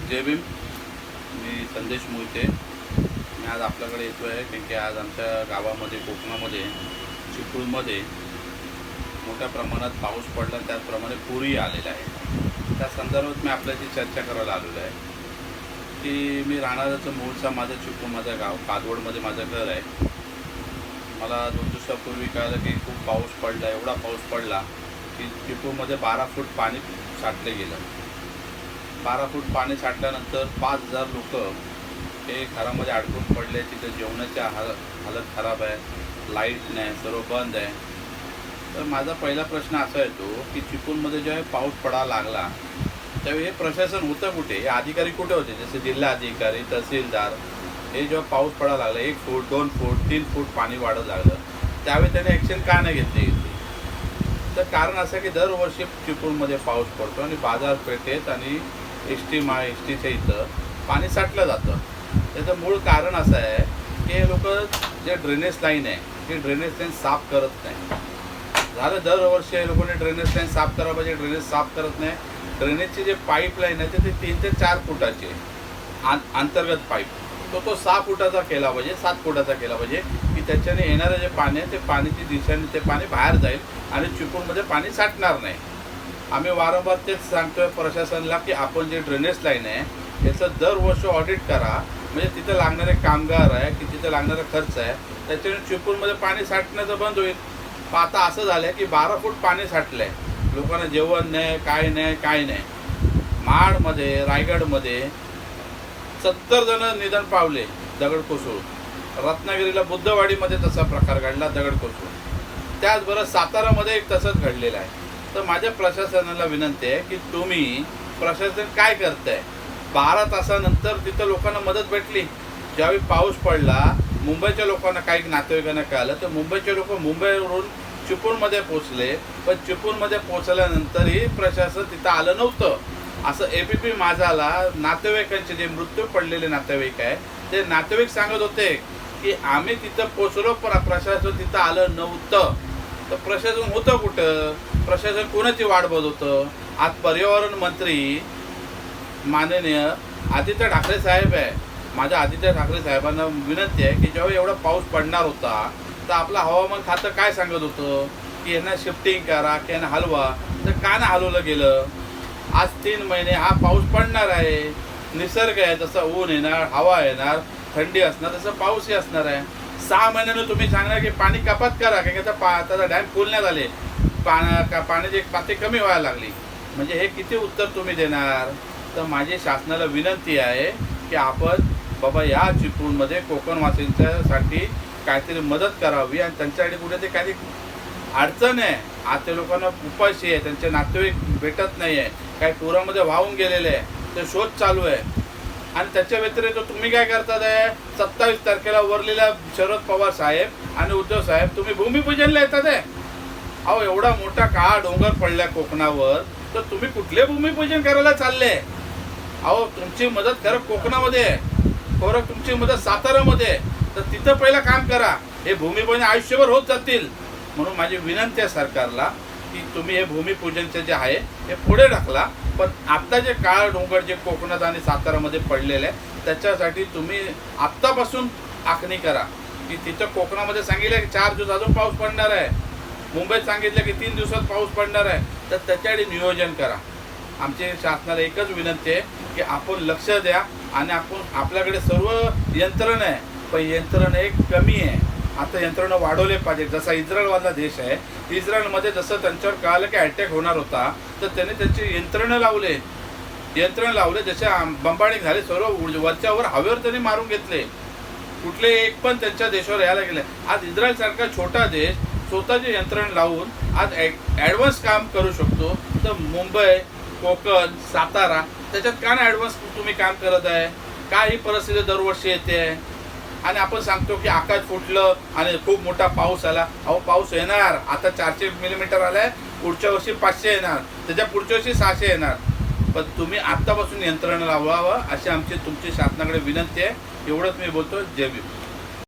जय भीम. मी संदेश मोहिते. मी आज आपल्याकडे येतो आहे कारण की आज आमच्या गावामध्ये कोकणामध्ये चिपळूणमध्ये मोठ्या प्रमाणात पाऊस पडला, त्याचप्रमाणे पूरही आलेला आहे. त्या संदर्भात मी आपल्याशी चर्चा करायला आलेलो आहे की मी राहणारचं मूळचा माझं चिपळूण, माझं गाव कादवडमध्ये माझं घर आहे. मला 2 दिवसापूर्वी कळलं की खूप पाऊस पडला, एवढा पाऊस पडला की चिपळूणमध्ये 12 फूट पाणी साठले गेलं. 12 फूट पाणी साठल्यानंतर 5,000 लोक हे घरामध्ये अडकून पडले. तिथे जेवणाची हालत खराब आहे, लाईट नाही, सर्व बंद आहे. तर माझा पहिला प्रश्न असा येतो की चिपळूणमध्ये जेव्हा पाऊस पडायला लागला त्यावेळी हे प्रशासन होतं कुठे, हे अधिकारी कुठे होते, जसे जिल्हा अधिकारी, तहसीलदार. हे जेव्हा पाऊस पडायला लागला 1 फूट 2 फूट 3 फूट पाणी वाढत लागलं, त्यावेळी त्याने ॲक्शन का नाही घेतली. तर कारण असं की दरवर्षी चिपळूणमध्ये पाऊस पडतो आणि बाजारपेठेत आणि एस टीच्या इथं पाणी साठलं जातं. त्याचं मूळ कारण असं आहे की हे लोक जे ड्रेनेज लाईन आहे ते ड्रेनेज लाईन साफ करत नाही. झालं दरवर्षी हे लोकांनी ड्रेनेज लाईन साफ करायला पाहिजे, ड्रेनेज साफ करत नाही. ड्रेनेजची जे पाईपलाईन आहे ते 3 ते 4 फुटाचे अंतर्गत पाईप, तो 6 फुटाचा केला पाहिजे, 7 फुटाचा केला पाहिजे की त्याच्याने येणारं जे पाणी आहे ते पाण्याची दिशेने ते पाणी बाहेर जाईल आणि चिपळूणमध्ये पाणी साठणार नाही. आम्ही वारंवार तेच सांगतोय प्रशासनाला की आपण जे ड्रेनेज लाईन आहे याचं दरवर्षी ऑडिट करा, म्हणजे तिथं लागणारे कामगार आहे की तिथं लागणारा खर्च आहे त्याच्याने चिपळूणमध्ये पाणी साठण्याचं बंद होईल. पण आता असं झालं आहे की 12 फूट पाणी साठलं आहे, लोकांना जेवण नाही, काय नाही. महाडमध्ये, रायगडमध्ये 70 जण निधन पावले दगड कोसळून. रत्नागिरीला बुद्धवाडीमध्ये तसा प्रकार घडला, दगड कोसळून. त्याचबरोबर सातारामध्ये एक तसंच घडलेलं आहे. तर माझ्या प्रशासनाला विनंती आहे की तुम्ही प्रशासन काय करताय. 12 तासानंतर तिथं लोकांना मदत भेटली. ज्यावेळी पाऊस पडला मुंबईच्या लोकांना, काही नातेवाईकांना कळलं तर मुंबईचे लोक मुंबईवरून चिपळूणमध्ये पोचले, पण चिपळूणमध्ये पोचल्यानंतरही प्रशासन तिथं आलं नव्हतं. असं ABP माझाला नातेवाईकांचे जे मृत्यू पडलेले नातेवाईक आहे ते नातेवाईक सांगत होते की आम्ही तिथं पोचलो पण प्रशासन तिथं आलं नव्हतं. तर प्रशासन होतं कुठं, प्रशासन कोणाची वाट बघत होतं. आज पर्यावरण मंत्री माननीय आदित्य ठाकरे साहेब आहे. माझ्या आदित्य ठाकरे साहेबांना विनंती आहे की जेव्हा एवढा पाऊस पडणार होता तर आपलं हवामान खातं काय सांगत होतं की यांना शिफ्टिंग करा की यांना हलवा, तर का नाही हलवलं गेलं. आज 3 महिने हा पाऊस पडणार आहे, निसर्ग आहे, जसं ऊन येणार, हवा येणार, थंडी असणार, तसं पाऊसही असणार आहे. 6 महिन्यानं तुम्ही सांगणार की पाणी कपात करा की त्याचा डॅम फुलण्यात आले, पाण्याची पातळी कमी व्हायला लागली, म्हणजे हे किती उत्तर तुम्ही देणार. तर माझी शासनाला विनंती आहे की आपण बाबा या चिपळूणमध्ये कोकणवासींच्यासाठी काहीतरी मदत करावी आणि त्यांच्यासाठी कुठे ते काही अडचण आहे. आज त्या लोकांना उपाशी आहे, त्यांचे नातेवाईक भेटत नाही आहे, काही पुरामध्ये वाहून गेलेले आहे, ते शोध चालू आहे. आणि त्याच्या व्यतिरिक्त तुम्ही काय करतात आहे, 27 तारखेला वरलेला शरद पवार साहेब आणि उद्धव साहेब तुम्ही भूमिपूजनला येतात आहे. अहो एवढा मोठा काळा डोंगर पडला कोकणावर, तर तुम्ही कुठले भूमिपूजन करायला चालले. अहो तुमची मदत खरं कोकणामध्ये आहे, खरं तुमची मदत सातारामध्ये आहे, तर तिथं पहिलं काम करा. हे भूमिपूजन आयुष्यभर होत जातील. म्हणून माझी विनंती आहे सरकारला की तुम्ही हे भूमिपूजनचे जे आहे हे पुढे ढकला, पण आत्ता जे काळा डोंगर जे कोकणात आणि सातारामध्ये पडलेले आहे त्याच्यासाठी तुम्ही आत्तापासून आखणी करा. की तिथं कोकणामध्ये सांगितलं की 4 दिवस अजून पाऊस पडणार आहे, मुंबईत सांगितलं की 3 दिवसात पाऊस पडणार आहे, तर त्याच्यासाठी नियोजन करा. आमचे शासनाला एकच विनंती आहे की आपण लक्ष द्या आणि आपल्याकडे सर्व यंत्रणा आहे, पण यंत्रणा एक कमी आहे. आता यंत्रणा वाढवले पाहिजे. जसा इस्रायलवाला देश आहे, इस्रायलमध्ये जसं त्यांच्यावर कळालं की अटॅक होणार होता तर त्यांनी त्यांची यंत्रणा लावले, जसे बंबाळी झाले, सर्व वरच्यावर हवेवर त्यांनी मारून घेतले. कुठले एक पण त्यांच्या देशावर यायला गेले. आज इस्रायलसारखा छोटा देश स्वतःची यंत्रणा लावून आज ॲडव्हान्स काम करू शकतो. तर मुंबई, कोकण, सातारा त्याच्यात का नाही ॲडव्हान्स तुम्ही काम करत आहे. काय ही परिस्थिती दरवर्षी येते आणि आपण सांगतो की आकाश फुटलं आणि खूप मोठा पाऊस आला. अहो पाऊस येणार, आता 400 मिलीमीटर आलाय, पुढच्या वर्षी 500 येणार, त्याच्या पुढच्या वर्षी 600 येणार. पण तुम्ही आत्तापासून यंत्रणा लावावं अशी आमची तुमची शासनाकडे विनंती आहे. एवढंच मी बोलतो. जय भीम.